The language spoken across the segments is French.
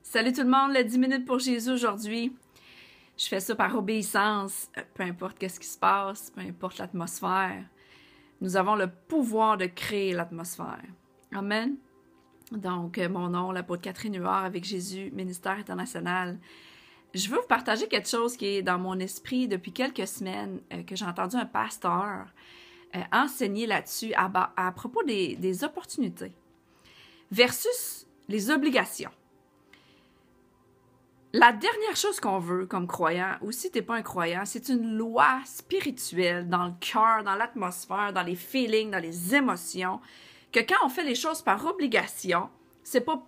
Salut tout le monde, le 10 minutes pour Jésus aujourd'hui. Je fais ça par obéissance, peu importe qu'est-ce qui se passe, peu importe l'atmosphère. Nous avons le pouvoir de créer l'atmosphère. Amen. Donc, mon nom, l'apôtre Catherine Huard avec Jésus, ministère international. Je veux vous partager quelque chose qui est dans mon esprit depuis quelques semaines, que j'ai entendu un pasteur enseigner là-dessus à propos des opportunités versus les obligations. La dernière chose qu'on veut comme croyant, ou si tu n'es pas un croyant, c'est une loi spirituelle dans le cœur, dans l'atmosphère, dans les feelings, dans les émotions, que quand on fait les choses par obligation, c'est pas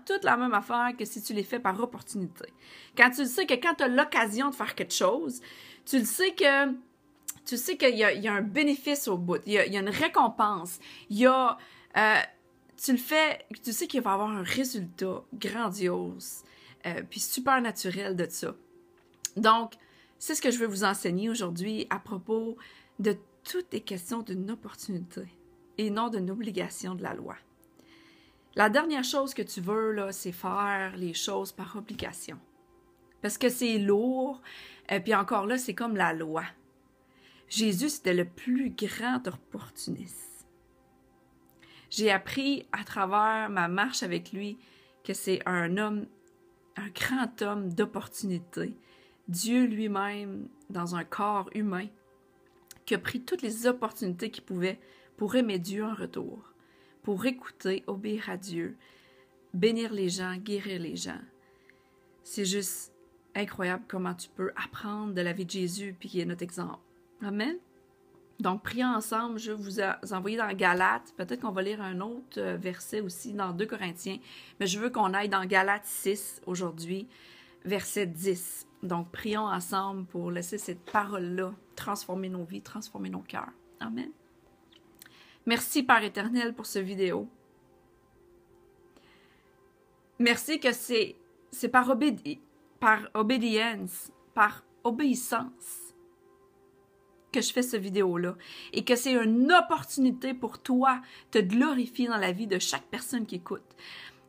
toute la même affaire que si tu les fais par opportunité. Quand tu le sais que quand tu as l'occasion de faire quelque chose, tu sais qu'il y a un bénéfice au bout, il y a une récompense, tu le fais, tu sais qu'il va y avoir un résultat grandiose. Puis super naturel de ça. Donc, c'est ce que je veux vous enseigner aujourd'hui à propos de toutes les questions d'une opportunité et non d'une obligation de la loi. La dernière chose que tu veux, là, c'est faire les choses par obligation. Parce que c'est lourd, puis encore là, c'est comme la loi. Jésus, c'était le plus grand opportuniste. J'ai appris à travers ma marche avec lui que c'est un grand homme d'opportunité, Dieu lui-même dans un corps humain, qui a pris toutes les opportunités qu'il pouvait pour aimer Dieu en retour, pour écouter, obéir à Dieu, bénir les gens, guérir les gens. C'est juste incroyable comment tu peux apprendre de la vie de Jésus puis qui est notre exemple. Amen. Donc, prions ensemble, je vais vous envoyer dans Galates, peut-être qu'on va lire un autre verset aussi dans 2 Corinthiens, mais je veux qu'on aille dans Galates 6 aujourd'hui, verset 10. Donc, prions ensemble pour laisser cette parole-là transformer nos vies, transformer nos cœurs. Amen. Merci, Père éternel, pour cette vidéo. Merci que c'est par obéissance, par obéissance, que je fais cette vidéo-là et que c'est une opportunité pour toi de te glorifier dans la vie de chaque personne qui écoute.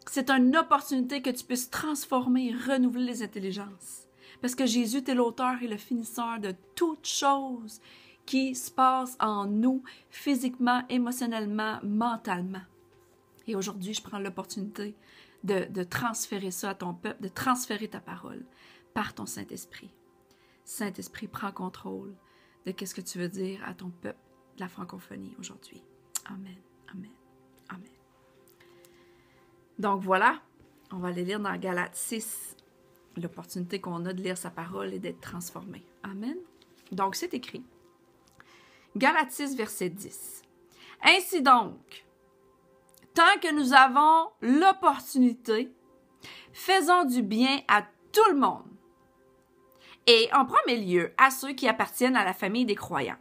C'est une opportunité que tu puisses transformer et renouveler les intelligences. Parce que Jésus est l'auteur et le finisseur de toutes choses qui se passent en nous, physiquement, émotionnellement, mentalement. Et aujourd'hui, je prends l'opportunité de transférer ça à ton peuple, de transférer ta parole par ton Saint-Esprit. Saint-Esprit, prends contrôle de qu'est-ce que tu veux dire à ton peuple de la francophonie aujourd'hui. Amen, amen, amen. Donc voilà, on va aller lire dans Galates 6, l'opportunité qu'on a de lire sa parole et d'être transformé. Amen. Donc c'est écrit. Galates 6, verset 10. Ainsi donc, tant que nous avons l'opportunité, faisons du bien à tout le monde. Et en premier lieu, à ceux qui appartiennent à la famille des croyants.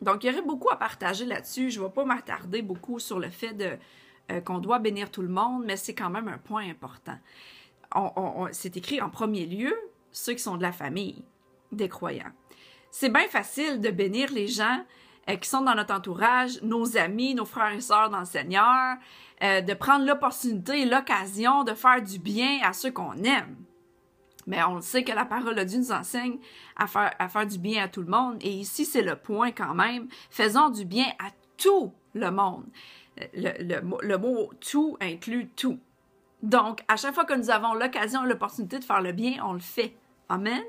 Donc, il y aurait beaucoup à partager là-dessus. Je ne vais pas m'attarder beaucoup sur le fait qu'on doit bénir tout le monde, mais c'est quand même un point important. C'est écrit en premier lieu, ceux qui sont de la famille des croyants. C'est bien facile de bénir les gens qui sont dans notre entourage, nos amis, nos frères et sœurs dans le Seigneur, de prendre l'opportunité et l'occasion de faire du bien à ceux qu'on aime. Mais on le sait que la parole de Dieu nous enseigne à faire du bien à tout le monde. Et ici, c'est le point quand même. Faisons du bien à tout le monde. Le mot « tout » inclut tout. Donc, à chaque fois que nous avons l'occasion, l'opportunité de faire le bien, on le fait. Amen.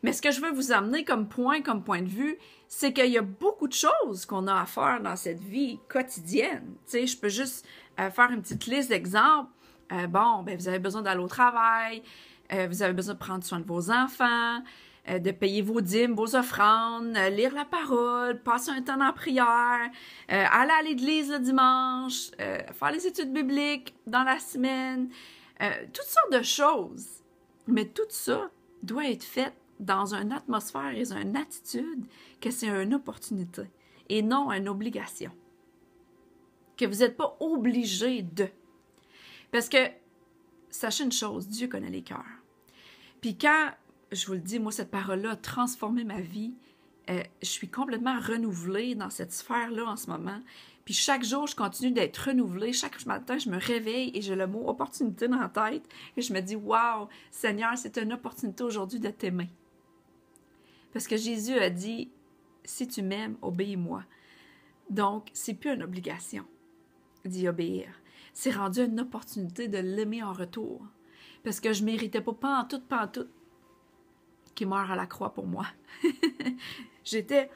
Mais ce que je veux vous amener comme point de vue, c'est qu'il y a beaucoup de choses qu'on a à faire dans cette vie quotidienne. Tu sais, je peux juste faire une petite liste d'exemples. Vous avez besoin d'aller au travail. Vous avez besoin de prendre soin de vos enfants, de payer vos dîmes, vos offrandes, lire la parole, passer un temps en prière, aller à l'église le dimanche, faire les études bibliques dans la semaine, toutes sortes de choses. Mais tout ça doit être fait dans une atmosphère et une attitude que c'est une opportunité et non une obligation. Que vous n'êtes pas obligé de. Parce que, sachez une chose, Dieu connaît les cœurs. Puis quand, je vous le dis, moi, cette parole-là a transformé ma vie, Je suis complètement renouvelée dans cette sphère-là en ce moment. Puis chaque jour, je continue d'être renouvelée. Chaque matin, je me réveille et j'ai le mot opportunité dans la tête. Et je me dis, wow, Seigneur, c'est une opportunité aujourd'hui de t'aimer. Parce que Jésus a dit, si tu m'aimes, obéis-moi. Donc, c'est plus une obligation d'y obéir. C'est rendu une opportunité de l'aimer en retour. Parce que je ne méritais pas pantoute, qu'il meure à la croix pour moi. J'étais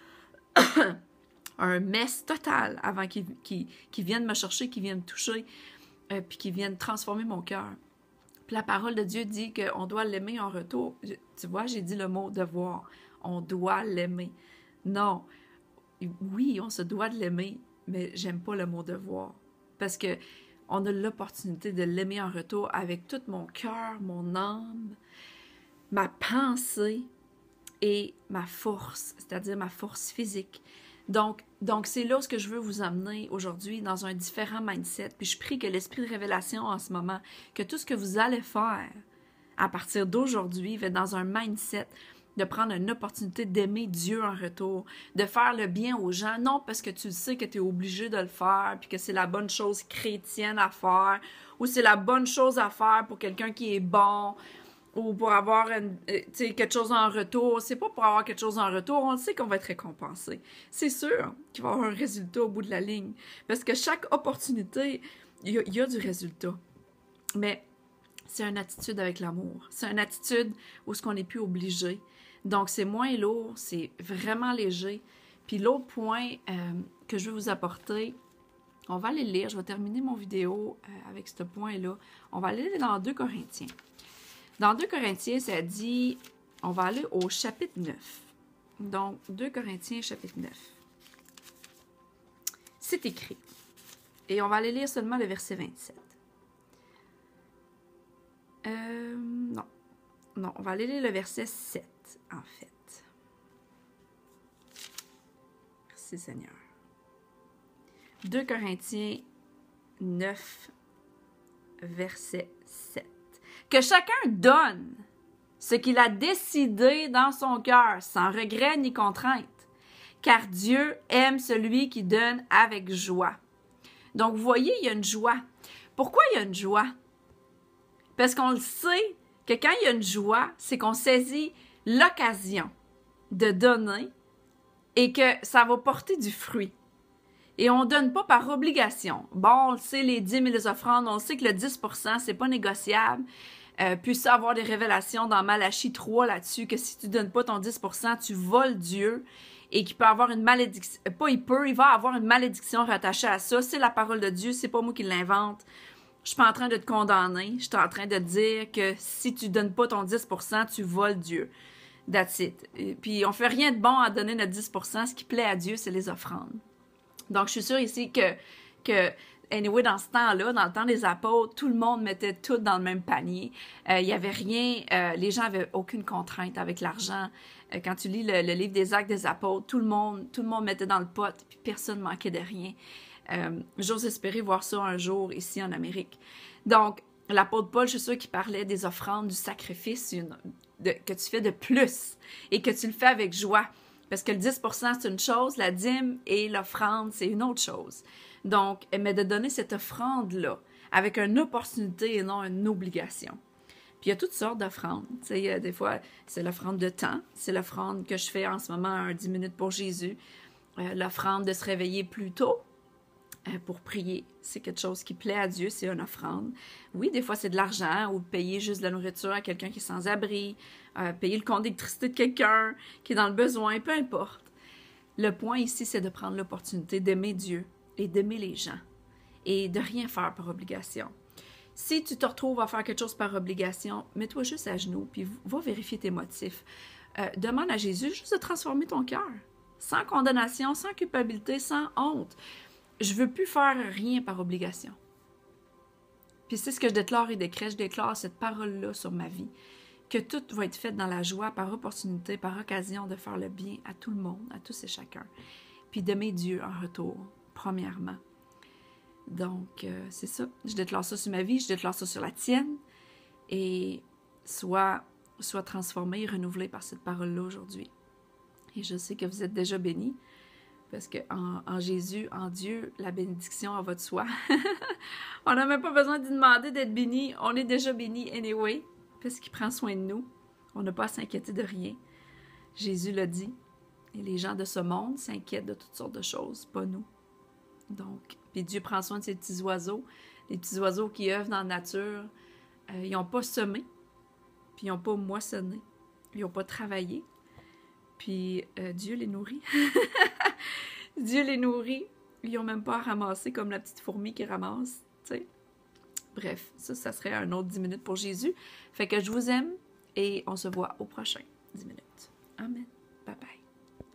un mess total avant qu'il vienne me chercher, qu'il vienne me toucher, puis qu'il vienne transformer mon cœur. Puis la parole de Dieu dit qu'on doit l'aimer en retour. Tu vois, j'ai dit le mot devoir. On doit l'aimer. Non, oui, on se doit de l'aimer, mais j'aime pas le mot devoir. Parce que on a l'opportunité de l'aimer en retour avec tout mon cœur, mon âme, ma pensée et ma force, c'est-à-dire ma force physique. Donc c'est là ce que je veux vous amener aujourd'hui dans un différent mindset. Puis je prie que l'esprit de révélation en ce moment, que tout ce que vous allez faire à partir d'aujourd'hui va être dans un mindset de prendre une opportunité d'aimer Dieu en retour, de faire le bien aux gens, non parce que tu sais que tu es obligé de le faire, puis que c'est la bonne chose chrétienne à faire, ou c'est la bonne chose à faire pour quelqu'un qui est bon, ou pour avoir quelque chose en retour. C'est pas pour avoir quelque chose en retour, on le sait qu'on va être récompensé. C'est sûr qu'il va y avoir un résultat au bout de la ligne, parce que chaque opportunité, il y a du résultat. Mais c'est une attitude avec l'amour. C'est une attitude où ce qu'on n'est plus obligé. Donc, c'est moins lourd, c'est vraiment léger. Puis l'autre point que je veux vous apporter, on va aller lire, je vais terminer mon vidéo avec ce point-là. On va aller dans 2 Corinthiens. Dans 2 Corinthiens, ça dit, on va aller au chapitre 9. Donc, 2 Corinthiens, chapitre 9. C'est écrit. Et on va aller lire seulement le verset 27. Non, on va aller lire le verset 7, en fait. Merci Seigneur. 2 Corinthiens 9, verset 7. Que chacun donne ce qu'il a décidé dans son cœur, sans regret ni contrainte, car Dieu aime celui qui donne avec joie. Donc, vous voyez, il y a une joie. Pourquoi il y a une joie? Parce qu'on le sait que quand il y a une joie, c'est qu'on saisit l'occasion de donner et que ça va porter du fruit. Et on ne donne pas par obligation. Bon, on le sait, les dîmes et les offrandes, on le sait que le 10%, c'est pas négociable. Puis ça, avoir des révélations dans Malachie 3 là-dessus, que si tu ne donnes pas ton 10%, tu voles Dieu et qu'il peut avoir une malédiction. Pas il peut, il va avoir une malédiction rattachée à ça. C'est la parole de Dieu, c'est pas moi qui l'invente. Je suis pas en train de te condamner, je suis en train de te dire que si tu donnes pas ton 10%, tu voles Dieu. That's it. Et puis on fait rien de bon à donner notre 10%, ce qui plaît à Dieu, c'est les offrandes. Donc je suis sûre ici que anyway, dans ce temps-là, dans le temps des apôtres, tout le monde mettait tout dans le même panier. Il y avait rien, les gens avaient aucune contrainte avec l'argent. Quand tu lis le livre des Actes des apôtres, tout le monde mettait dans le pot, puis personne ne manquait de rien. J'ose espérer voir ça un jour ici en Amérique. Donc, l'apôtre Paul, je suis sûre qu'il parlait des offrandes, du sacrifice que tu fais de plus et que tu le fais avec joie. Parce que le 10%, c'est une chose, la dîme et l'offrande, c'est une autre chose. Donc, mais de donner cette offrande-là avec une opportunité et non une obligation. Puis il y a toutes sortes d'offrandes. Tu sais, des fois, c'est l'offrande de temps. C'est l'offrande que je fais en ce moment, un 10 minutes pour Jésus. L'offrande de se réveiller plus tôt pour prier. C'est quelque chose qui plaît à Dieu, c'est une offrande. Oui, des fois, c'est de l'argent ou payer juste de la nourriture à quelqu'un qui est sans abri, payer le compte d'électricité de quelqu'un qui est dans le besoin, peu importe. Le point ici, c'est de prendre l'opportunité d'aimer Dieu et d'aimer les gens et de rien faire par obligation. Si tu te retrouves à faire quelque chose par obligation, mets-toi juste à genoux puis va vérifier tes motifs. Demande à Jésus juste de transformer ton cœur, sans condamnation, sans culpabilité, sans honte. Je veux plus faire rien par obligation. Puis c'est ce que je déclare et décrète. Je déclare cette parole-là sur ma vie. Que tout va être fait dans la joie, par opportunité, par occasion de faire le bien à tout le monde, à tous et chacun. Puis d'aimer Dieu en retour, premièrement. Donc, c'est ça. Je déclare ça sur ma vie, je déclare ça sur la tienne. Et sois transformé, renouvelé par cette parole-là aujourd'hui. Et je sais que vous êtes déjà bénis, parce qu'en Jésus, en Dieu, la bénédiction en va de soi. On n'a même pas besoin d'y demander d'être béni. On est déjà béni anyway, parce qu'il prend soin de nous. On n'a pas à s'inquiéter de rien. Jésus l'a dit. Et les gens de ce monde s'inquiètent de toutes sortes de choses, pas nous. Donc, puis Dieu prend soin de ces petits oiseaux. Les petits oiseaux qui œuvrent dans la nature, ils n'ont pas semé, puis ils n'ont pas moissonné, ils n'ont pas travaillé. Puis Dieu les nourrit. Dieu les nourrit. Ils n'ont même pas à ramasser comme la petite fourmi qui ramasse, tu sais. Bref, ça serait un autre 10 minutes pour Jésus. Fait que je vous aime et on se voit au prochain 10 minutes. Amen. Bye bye.